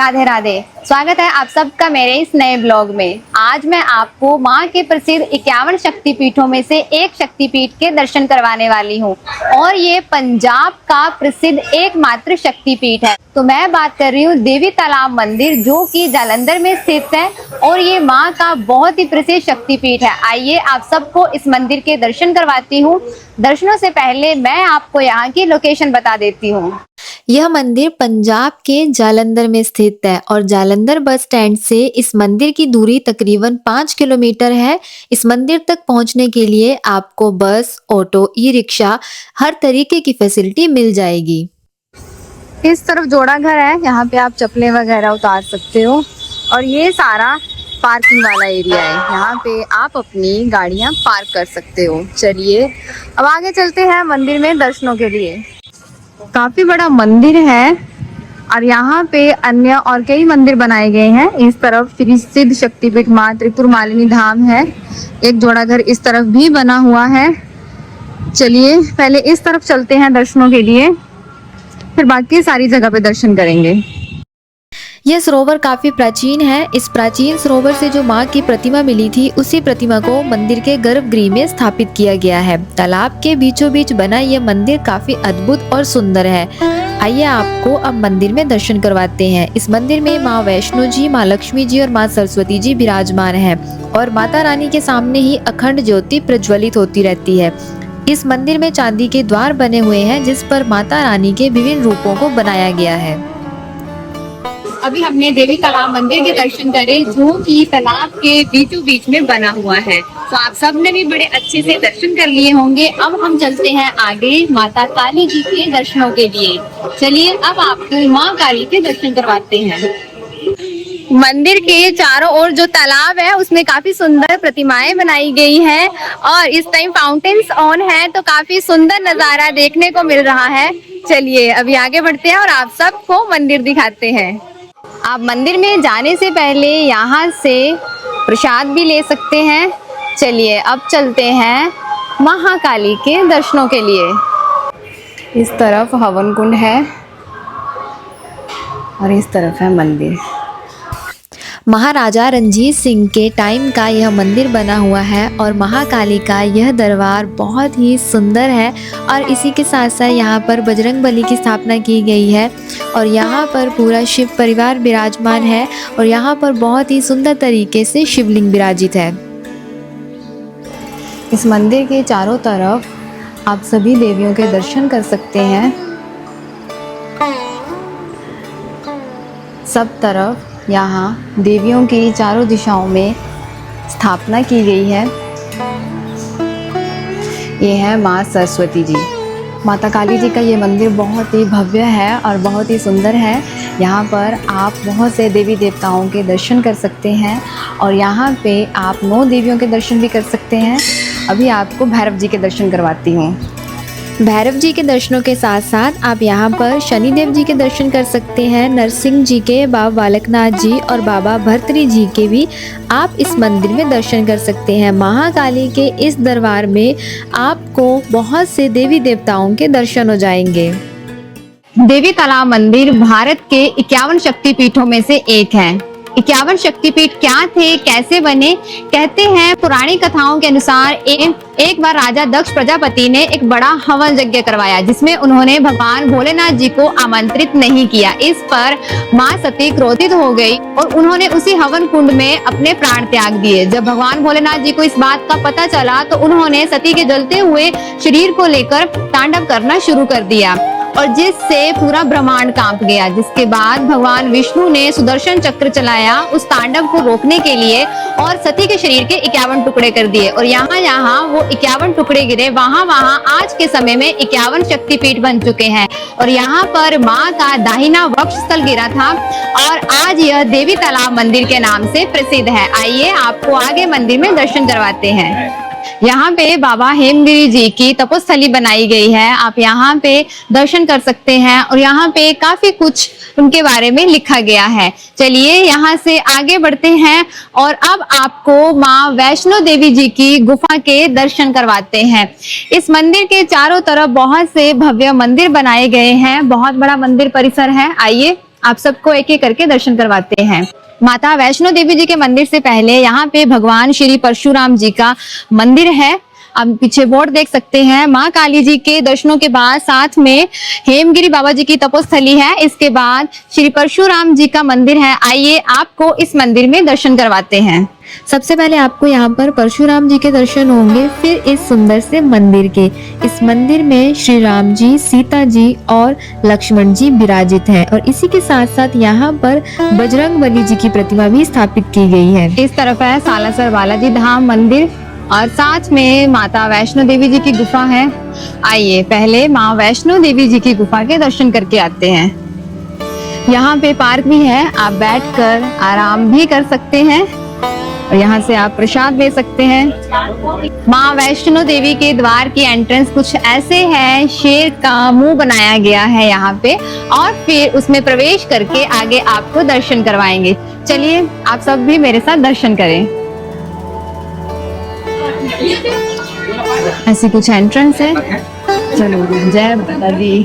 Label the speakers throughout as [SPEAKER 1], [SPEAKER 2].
[SPEAKER 1] राधे राधे। स्वागत है आप सबका मेरे इस नए ब्लॉग में। आज मैं आपको माँ के प्रसिद्ध 51 शक्तिपीठों में से एक शक्तिपीठ के दर्शन करवाने वाली हूँ और ये पंजाब का प्रसिद्ध एकमात्र शक्तिपीठ है। तो मैं बात कर रही हूँ देवी तालाब मंदिर, जो कि जालंधर में स्थित है और ये माँ का बहुत ही प्रसिद्ध शक्तिपीठ है। आइए आप सबको इस मंदिर के दर्शन करवाती हूँ। दर्शनों से पहले मैं आपको यहाँ की लोकेशन बता देती हूँ।
[SPEAKER 2] यह मंदिर पंजाब के जालंधर में स्थित है और जालंधर बस स्टैंड से इस मंदिर की दूरी तकरीबन 5 किलोमीटर है। इस मंदिर तक पहुंचने के लिए आपको बस, ऑटो, ई रिक्शा हर तरीके की फैसिलिटी मिल जाएगी।
[SPEAKER 1] इस तरफ जोड़ा घर है, यहाँ पे आप चप्पलें वगैरह उतार सकते हो और ये सारा पार्किंग वाला एरिया है, यहाँ पे आप अपनी गाड़ियाँ पार्क कर सकते हो। चलिए अब आगे चलते हैं मंदिर में दर्शनों के लिए। काफी बड़ा मंदिर है और यहाँ पे अन्य और कई मंदिर बनाए गए हैं। इस तरफ श्री सिद्ध शक्तिपीठ माँ त्रिपुर मालिनी धाम है। एक जोड़ा घर इस तरफ भी बना हुआ है। चलिए पहले इस तरफ चलते हैं दर्शनों के लिए, फिर बाकी सारी जगह पे दर्शन करेंगे।
[SPEAKER 2] यह सरोवर काफी प्राचीन है। इस प्राचीन सरोवर से जो माँ की प्रतिमा मिली थी, उसी प्रतिमा को मंदिर के गर्भगृह में स्थापित किया गया है। तालाब के बीचों बीच बना यह मंदिर काफी अद्भुत और सुंदर है। आइए आपको अब मंदिर में दर्शन करवाते हैं। इस मंदिर में माँ वैष्णो जी, माँ लक्ष्मी जी और माँ सरस्वती जी विराजमान हैं और माता रानी के सामने ही अखंड ज्योति प्रज्वलित होती रहती है। इस मंदिर में चांदी के द्वार बने हुए हैं, जिस पर माता रानी के विभिन्न रूपों को बनाया गया है।
[SPEAKER 1] अभी हमने देवी तालाब मंदिर के दर्शन करे, जो कि तालाब के बीचों बीच में बना हुआ है। तो आप सब ने भी बड़े अच्छे से दर्शन कर लिए होंगे। अब हम चलते हैं आगे माता काली जी के दर्शनों के लिए। चलिए अब आपको माँ काली के दर्शन करवाते हैं। मंदिर के चारों ओर जो तालाब है उसमें काफी सुंदर प्रतिमाएं बनाई गई हैं और इस टाइम फाउंटेन्स ऑन है, तो काफी सुंदर नजारा देखने को मिल रहा है। चलिए अभी आगे बढ़ते हैं और आप सबको मंदिर दिखाते हैं। आप मंदिर में जाने से पहले यहाँ से प्रसाद भी ले सकते हैं। चलिए अब चलते हैं महाकाली के दर्शनों के लिए। इस तरफ हवन कुंड है और इस तरफ है मंदिर।
[SPEAKER 2] महाराजा रणजीत सिंह के टाइम का यह मंदिर बना हुआ है और महाकाली का यह दरबार बहुत ही सुंदर है और इसी के साथ साथ यहाँ पर बजरंगबली की स्थापना की गई है और यहाँ पर पूरा शिव परिवार विराजमान है और यहाँ पर बहुत ही सुंदर तरीके से शिवलिंग विराजित है।
[SPEAKER 1] इस मंदिर के चारों तरफ आप सभी देवियों के दर्शन कर सकते हैं। सब तरफ यहाँ देवियों की चारों दिशाओं में स्थापना की गई है। ये है माँ सरस्वती जी। माता काली जी का ये मंदिर बहुत ही भव्य है और बहुत ही सुंदर है। यहाँ पर आप बहुत से देवी देवताओं के दर्शन कर सकते हैं और यहाँ पे आप 9 देवियों के दर्शन भी कर सकते हैं। अभी आपको भैरव जी के दर्शन करवाती हूँ।
[SPEAKER 2] भैरव जी के दर्शनों के साथ साथ आप यहाँ पर शनिदेव जी के दर्शन कर सकते हैं। नरसिंह जी के, बाबा बालकनाथ जी और बाबा भर्तृहरि जी के भी आप इस मंदिर में दर्शन कर सकते हैं। महाकाली के इस दरबार में आपको बहुत से देवी देवताओं के दर्शन हो जाएंगे।
[SPEAKER 1] देवी तालाब मंदिर भारत के 51 शक्तिपीठों में से एक है। 51 शक्तिपीठ क्या थे, कैसे बने? कहते हैं पुरानी कथाओं के अनुसार एक बार राजा दक्ष प्रजापति ने एक बड़ा हवन यज्ञ करवाया, जिसमें उन्होंने भगवान भोलेनाथ जी को आमंत्रित नहीं किया। इस पर माँ सती क्रोधित हो गई और उन्होंने उसी हवन कुंड में अपने प्राण त्याग दिए। जब भगवान भोलेनाथ जी को इस बात का पता चला तो उन्होंने सती के जलते हुए शरीर को लेकर तांडव करना शुरू कर दिया और जिससे पूरा ब्रह्मांड कांप गया। जिसके बाद भगवान विष्णु ने सुदर्शन चक्र चलाया उस तांडव को रोकने के लिए और सती के शरीर के 51 टुकड़े कर दिए और यहाँ यहाँ वो 51 टुकड़े गिरे। वहाँ आज के समय में 51 शक्तिपीठ बन चुके हैं और यहाँ पर माँ का दाहिना वक्ष स्थल गिरा था और आज यह देवी तालाब मंदिर के नाम से प्रसिद्ध है। आइए आपको आगे मंदिर में दर्शन करवाते हैं। यहाँ पे बाबा हेमगिरी जी की तपोस्थली बनाई गई है। आप यहाँ पे दर्शन कर सकते हैं और यहाँ पे काफी कुछ उनके बारे में लिखा गया है। चलिए यहाँ से आगे बढ़ते हैं और अब आपको माँ वैष्णो देवी जी की गुफा के दर्शन करवाते हैं। इस मंदिर के चारों तरफ बहुत से भव्य मंदिर बनाए गए हैं। बहुत बड़ा मंदिर परिसर है। आइए आप सबको एक एक करके दर्शन करवाते हैं। माता वैष्णो देवी जी के मंदिर से पहले यहाँ पे भगवान श्री परशुराम जी का मंदिर है। आप पीछे बोर्ड देख सकते हैं। माँ काली जी के दर्शनों के बाद साथ में हेमगिरी बाबा जी की तपोस्थली है। इसके बाद श्री परशुराम जी का मंदिर है। आइए आपको इस मंदिर में दर्शन करवाते हैं।
[SPEAKER 2] सबसे पहले आपको यहाँ पर परशुराम जी के दर्शन होंगे, फिर इस सुंदर से मंदिर के। इस मंदिर में श्री राम जी, सीता जी और लक्ष्मण जी विराजित हैं और इसी के साथ साथ यहाँ पर बजरंगबली जी की प्रतिमा भी स्थापित की गई है।
[SPEAKER 1] इस तरफ है सालासर बालाजी धाम मंदिर और साथ में माता वैष्णो देवी जी की गुफा है। आइए पहले माँ वैष्णो देवी जी की गुफा के दर्शन करके आते हैं। यहाँ पे पार्क भी है, आप बैठकर आराम भी कर सकते हैं और यहाँ से आप प्रसाद ले सकते हैं। माँ वैष्णो देवी के द्वार की एंट्रेंस कुछ ऐसे है। शेर का मुंह बनाया गया है यहाँ पे और फिर उसमें प्रवेश करके आगे आपको दर्शन करवाएंगे। चलिए आप सब भी मेरे साथ दर्शन करें। ऐसी कुछ एंट्रेंस है। चलो जय माता दी।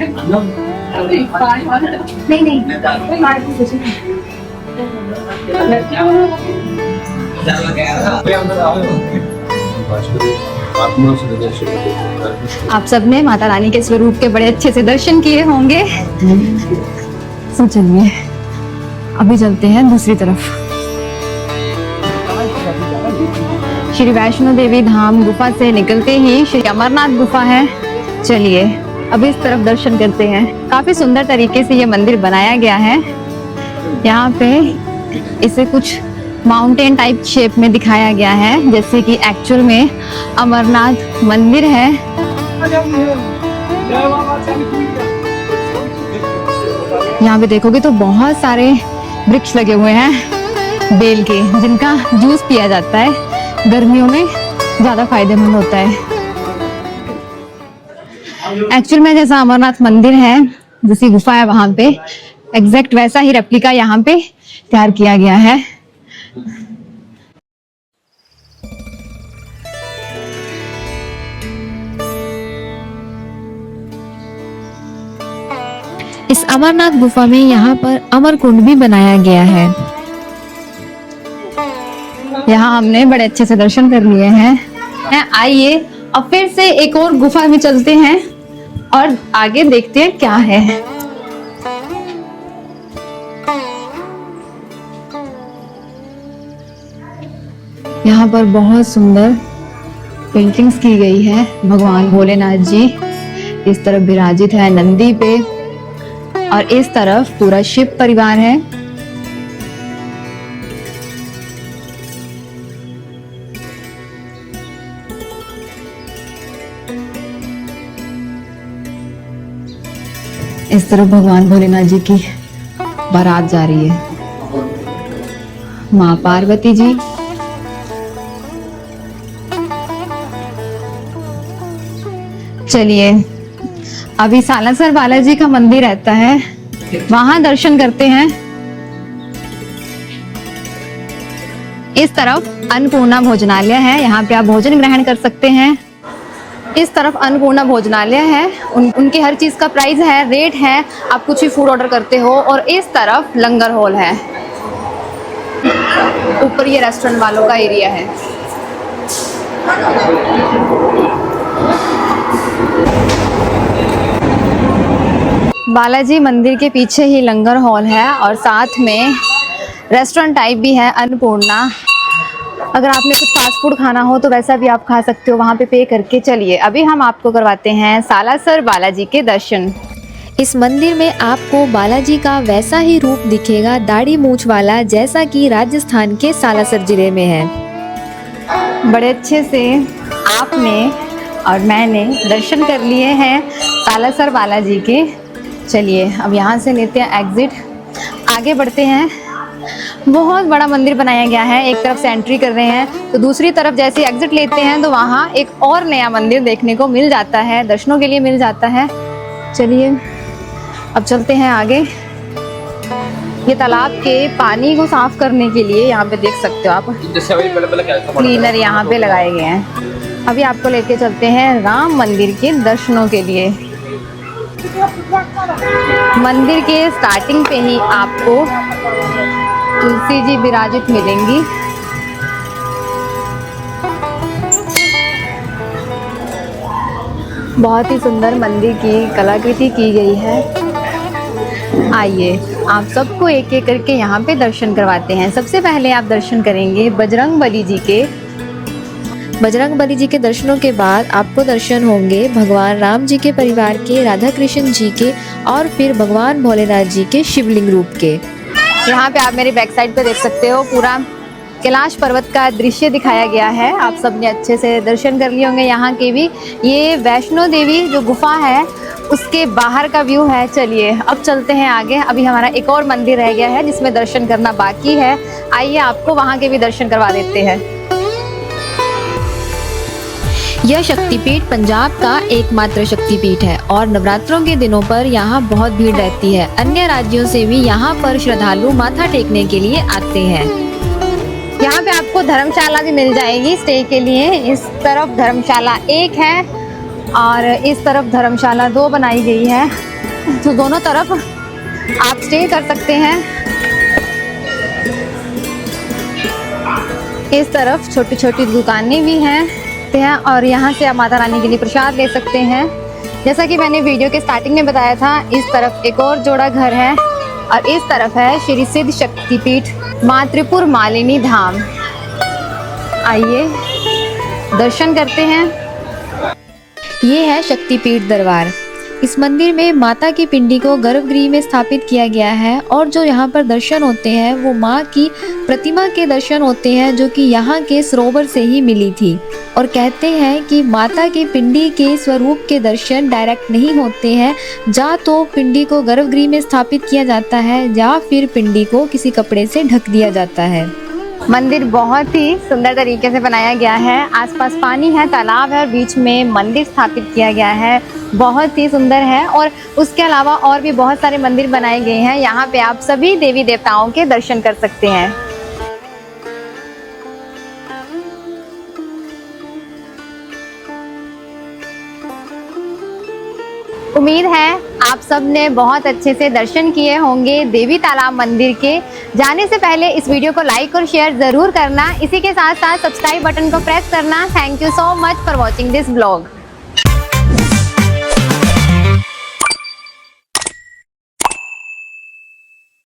[SPEAKER 1] नहीं आप सबने माता रानी के स्वरूप के बड़े अच्छे से दर्शन किए होंगे। तो चलिए अभी चलते हैं दूसरी तरफ। श्री वैष्णो देवी धाम गुफा से निकलते ही श्री अमरनाथ गुफा है। चलिए अब इस तरफ दर्शन करते हैं। काफी सुंदर तरीके से ये मंदिर बनाया गया है। यहाँ पे इसे कुछ माउंटेन टाइप शेप में दिखाया गया है, जैसे कि एक्चुअल में अमरनाथ मंदिर है। यहाँ पे देखोगे तो बहुत सारे वृक्ष लगे हुए हैं बेल के, जिनका जूस पिया जाता है। गर्मियों में ज्यादा फायदेमंद होता है। एक्चुअल में जैसा अमरनाथ मंदिर है, जैसी गुफा है वहां पे एग्जैक्ट वैसा ही रेप्लिका यहाँ पे तैयार किया गया है।
[SPEAKER 2] इस अमरनाथ गुफा में यहाँ पर अमर कुंड भी बनाया गया है।
[SPEAKER 1] यहाँ हमने बड़े अच्छे से दर्शन कर लिए हैं। आइए अब फिर से एक और गुफा में चलते हैं और आगे देखते हैं क्या है। यहाँ पर बहुत सुंदर पेंटिंग्स की गई है। भगवान भोलेनाथ जी इस तरफ विराजित है नंदी पे और इस तरफ पूरा शिव परिवार है। इस तरफ भगवान भोलेनाथ जी की बारात जा रही है। माँ पार्वती जी, चलिए अभी सालासर बालाजी का मंदिर रहता है, वहां दर्शन करते हैं। इस तरफ अन्नपूर्णा भोजनालय है, यहाँ पे आप भोजन ग्रहण कर सकते हैं। इस तरफ अन्नपूर्णा भोजनालय है, उनकी हर चीज का प्राइस है, रेट है, आप कुछ भी फूड ऑर्डर करते हो। और इस तरफ लंगर हॉल है, ऊपर ये रेस्टोरेंट वालों का एरिया है। बालाजी मंदिर के पीछे ही लंगर हॉल है और साथ में रेस्टोरेंट टाइप भी है अन्नपूर्णा। अगर आपने कुछ फास्ट फूड खाना हो तो वैसा भी आप खा सकते हो वहाँ पे पे करके। चलिए अभी हम आपको करवाते हैं सालासर बालाजी के दर्शन।
[SPEAKER 2] इस मंदिर में आपको बालाजी का वैसा ही रूप दिखेगा, दाढ़ी मूंछ वाला, जैसा कि राजस्थान के सालासर जिले में है।
[SPEAKER 1] बड़े अच्छे से आपने और मैंने दर्शन कर लिए हैं सालासर बालाजी के। चलिए अब यहाँ से लेते हैं एग्जिट, आगे बढ़ते हैं। बहुत बड़ा मंदिर बनाया गया है, एक तरफ से एंट्री कर रहे हैं तो दूसरी तरफ जैसे एग्जिट लेते हैं तो वहाँ एक और नया मंदिर देखने को मिल जाता है, दर्शनों के लिए मिल जाता है। चलिए अब चलते हैं आगे। ये तालाब के पानी को साफ करने के लिए यहाँ पे देख सकते हो आप क्लीनर यहाँ पे लगाए गए हैं। अभी आपको लेके चलते हैं राम मंदिर के दर्शनों के लिए। मंदिर के स्टार्टिंग पे ही आपको तुलसी जी विराजित मिलेंगी। बहुत ही सुंदर मंदिर की कलाकृति की गई है। आइए आप सबको एक एक करके यहाँ पे दर्शन करवाते हैं। सबसे पहले आप दर्शन करेंगे बजरंगबली जी के।
[SPEAKER 2] बजरंगबली जी के दर्शनों के बाद आपको दर्शन होंगे भगवान राम जी के परिवार के, राधा कृष्ण जी के और फिर भगवान भोलेनाथ जी के शिवलिंग रूप के।
[SPEAKER 1] यहाँ पे आप मेरी बैक साइड पे देख सकते हो, पूरा कैलाश पर्वत का दृश्य दिखाया गया है। आप सबने अच्छे से दर्शन कर लिए होंगे यहाँ के भी। ये वैष्णो देवी जो गुफा है उसके बाहर का व्यू है। चलिए अब चलते हैं आगे। अभी हमारा एक और मंदिर रह गया है जिसमें दर्शन करना बाकी है। आइए आपको वहाँ के भी दर्शन करवा देते हैं।
[SPEAKER 2] यह शक्तिपीठ पंजाब का एकमात्र शक्तिपीठ है और नवरात्रों के दिनों पर यहाँ बहुत भीड़ रहती है। अन्य राज्यों से भी यहाँ पर श्रद्धालु माथा टेकने के लिए आते हैं।
[SPEAKER 1] यहाँ पे आपको धर्मशाला भी मिल जाएगी स्टे के लिए। इस तरफ धर्मशाला 1 है और इस तरफ धर्मशाला 2 बनाई गई है, तो दोनों तरफ आप स्टे कर सकते हैं। इस तरफ छोटी छोटी दुकानें भी हैं और यहाँ से आप माता रानी के लिए प्रसाद ले सकते हैं। जैसा कि मैंने वीडियो के स्टार्टिंग में बताया था, इस तरफ एक और जोड़ा घर है और इस तरफ है श्री सिद्ध शक्तिपीठ माँ त्रिपुर मालिनी धाम। आइए दर्शन करते हैं।
[SPEAKER 2] ये है शक्तिपीठ दरबार। इस मंदिर में माता की पिंडी को गर्भगृह में स्थापित किया गया है और जो यहाँ पर दर्शन होते हैं वो माँ की प्रतिमा के दर्शन होते हैं, जो कि यहाँ के सरोवर से ही मिली थी। और कहते हैं कि माता की पिंडी के स्वरूप के दर्शन डायरेक्ट नहीं होते हैं, या तो पिंडी को गर्भगृह में स्थापित किया जाता है या फिर पिंडी को किसी कपड़े से ढक दिया जाता है।
[SPEAKER 1] मंदिर बहुत ही सुंदर तरीके से बनाया गया है। आसपास पानी है, तालाब है और बीच में मंदिर स्थापित किया गया है। बहुत ही सुंदर है और उसके अलावा और भी बहुत सारे मंदिर बनाए गए हैं। यहाँ पे आप सभी देवी देवताओं के दर्शन कर सकते हैं। उम्मीद है आप सब ने बहुत अच्छे से दर्शन किए होंगे देवी तालाब मंदिर के। जाने से पहले इस वीडियो को लाइक और शेयर ज़रूर करना। इसी के साथ साथ सब्सक्राइब बटन को प्रेस करना। Thank you so much for watching this blog.